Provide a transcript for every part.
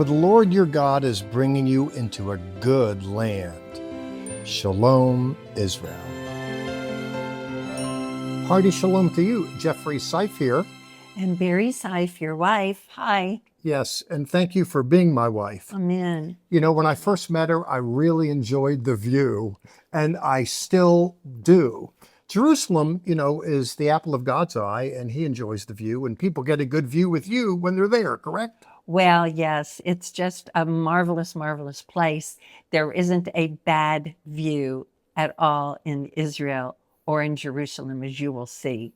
for the Lord your God is bringing you into a good land. Shalom Israel. Hearty shalom to you. Jeffrey Seif here. And Barry Seif, your wife. Hi. Yes, and thank you for being my wife. Amen. You know, when I first met her, I really enjoyed the view, and I still do. Jerusalem, you know, is the apple of God's eye, and he enjoys the view, and people get a good view with you when they're there, correct? Well, yes, it's just a marvelous, marvelous place. There isn't a bad view at all in Israel or in Jerusalem, as you will see.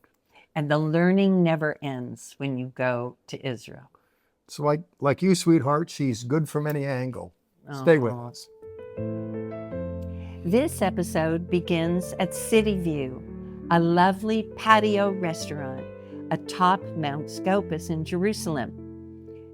And the learning never ends when you go to Israel. So like you, sweetheart, she's good from any angle. Stay with us. This episode begins at City View, a lovely patio restaurant atop Mount Scopus in Jerusalem.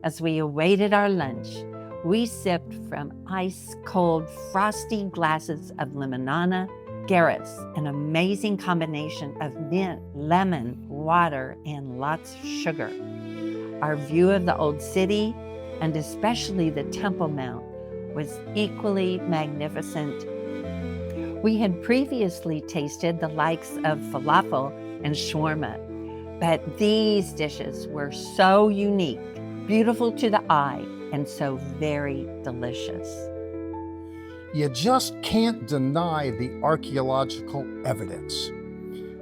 As we awaited our lunch, we sipped from ice-cold, frosty glasses of limonana, Garrett's, an amazing combination of mint, lemon, water, and lots of sugar. Our view of the old city, and especially the Temple Mount, was equally magnificent. We had previously tasted the likes of falafel and shawarma, but these dishes were so unique, beautiful to the eye, and so very delicious. You just can't deny the archaeological evidence.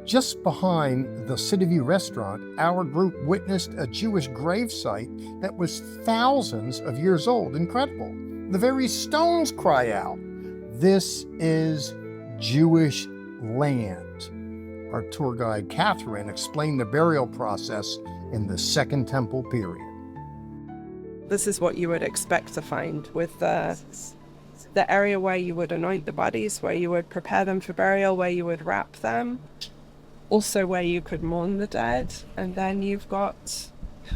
Just behind the City View restaurant, our group witnessed a Jewish gravesite that was thousands of years old. Incredible. The very stones cry out, "This is Jewish land." Our tour guide, Catherine, explained the burial process in the Second Temple period. This is what you would expect to find with the area where you would anoint the bodies, where you would prepare them for burial, where you would wrap them, also where you could mourn the dead, and then you've got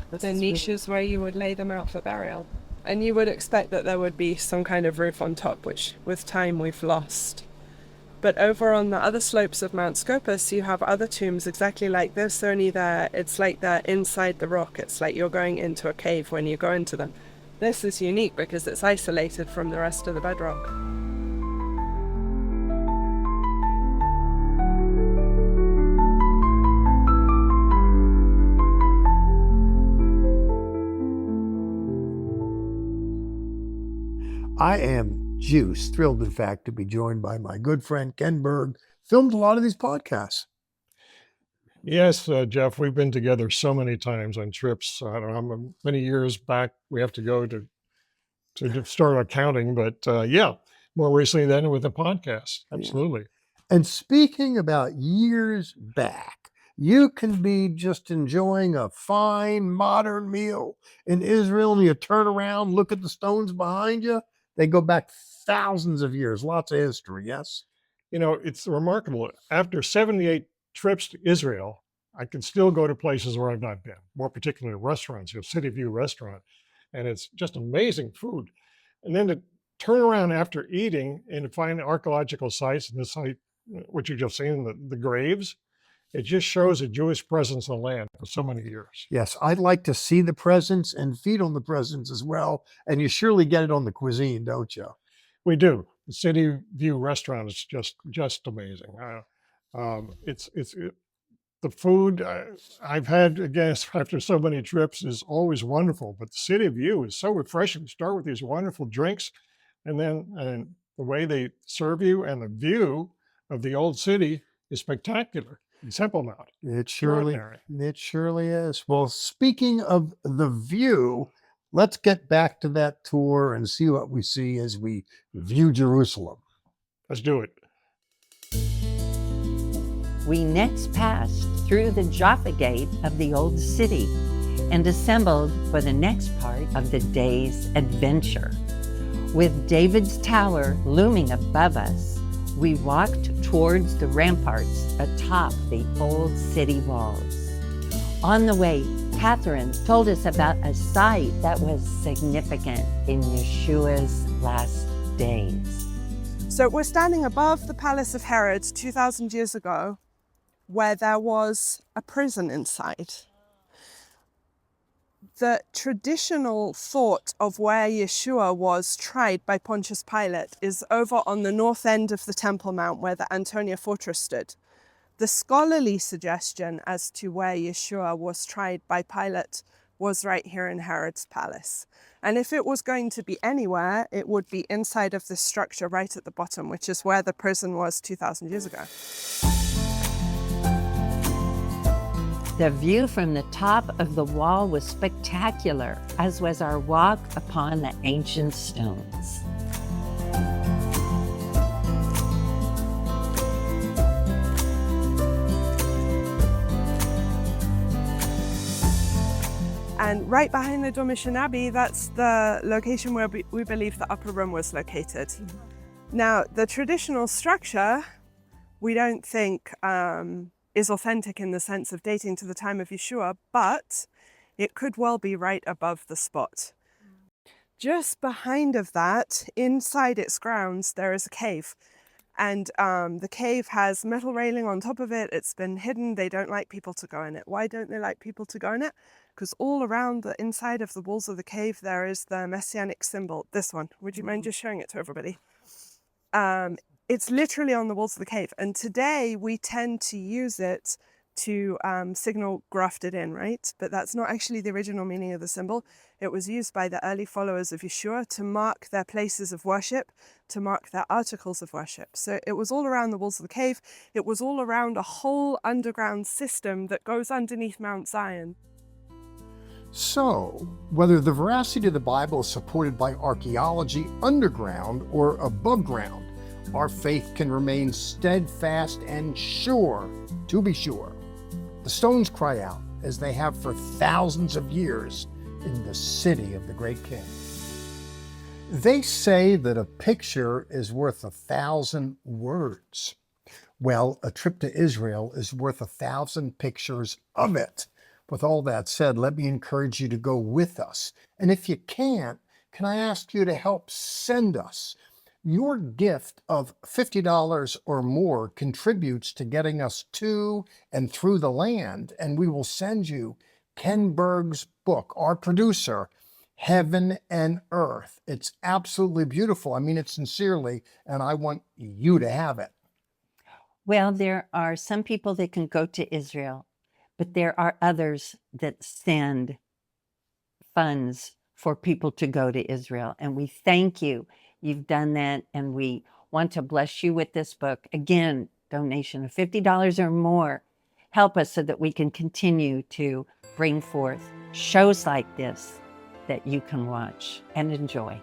the niches where you would lay them out for burial. And you would expect that there would be some kind of roof on top, which with time we've lost. But over on the other slopes of Mount Scopus, you have other tombs exactly like this, only it's like they're inside the rock. It's like you're going into a cave when you go into them. This is unique because it's isolated from the rest of the bedrock. I am juiced, thrilled in fact to be joined by my good friend Ken Berg. Filmed a lot of these podcasts. Yes, Jeff, we've been together so many times on trips. I don't know, many years back we have to go to start accounting, but yeah, more recently than with the podcast. Absolutely. Yeah. And speaking about years back, you can be just enjoying a fine modern meal in Israel and you turn around, look at the stones behind you. They go back thousands of years, lots of history, yes? You know, it's remarkable. After 78 trips to Israel, I can still go to places where I've not been, more particularly restaurants, City View restaurant, and it's just amazing food. And then to turn around after eating and find archaeological sites, and the site, which you've just seen, the graves, it just shows a Jewish presence in the land for so many years. Yes, I'd like to see the presence and feed on the presence as well. And you surely get it on the cuisine, don't you? We do. The City View restaurant is just amazing. The food I've had, again, after so many trips is always wonderful, but the City View is so refreshing. Start with these wonderful drinks, and then the way they serve you and the view of the old city is spectacular. Temple Mount. It surely is. Well, speaking of the view, let's get back to that tour and see what we see as we view Jerusalem. Let's do it. We next passed through the Jaffa Gate of the old city and assembled for the next part of the day's adventure. With David's Tower looming above us, we walked towards the ramparts atop the old city walls. On the way, Catherine told us about a site that was significant in Yeshua's last days. So we're standing above the palace of Herod 2,000 years ago, where there was a prison inside. The traditional thought of where Yeshua was tried by Pontius Pilate is over on the north end of the Temple Mount where the Antonia fortress stood. The scholarly suggestion as to where Yeshua was tried by Pilate was right here in Herod's palace. And if it was going to be anywhere, it would be inside of this structure right at the bottom, which is where the prison was 2,000 years ago. The view from the top of the wall was spectacular, as was our walk upon the ancient stones. And right behind the Domitian Abbey, that's the location where we believe the upper room was located. Now, the traditional structure, we don't think is authentic in the sense of dating to the time of Yeshua, but it could well be right above the spot. Just behind of that, inside its grounds, there is a cave. And the cave has metal railing on top of it. It's been hidden. They don't like people to go in it. Why don't they like people to go in it? Because all around the inside of the walls of the cave, there is the Messianic symbol. This one. Would you mind just showing it to everybody? It's literally on the walls of the cave. And today we tend to use it to signal grafted in, right? But that's not actually the original meaning of the symbol. It was used by the early followers of Yeshua to mark their places of worship, to mark their articles of worship. So it was all around the walls of the cave. It was all around a whole underground system that goes underneath Mount Zion. So, whether the veracity of the Bible is supported by archaeology underground or above ground, our faith can remain steadfast and sure, to be sure. The stones cry out, as they have for thousands of years in the city of the great King. They say that a picture is worth 1,000 words. Well, a trip to Israel is worth 1,000 pictures of it. With all that said, let me encourage you to go with us. And if you can't, can I ask you to help send us? Your gift of $50 or more contributes to getting us to and through the land, and we will send you Ken Berg's book, our producer, Heaven and Earth. It's absolutely beautiful. I mean it sincerely, and I want you to have it. Well, there are some people that can go to Israel, but there are others that send funds for people to go to Israel. And we thank you. You've done that, and we want to bless you with this book. Again, donation of $50 or more. Help us so that we can continue to bring forth shows like this that you can watch and enjoy.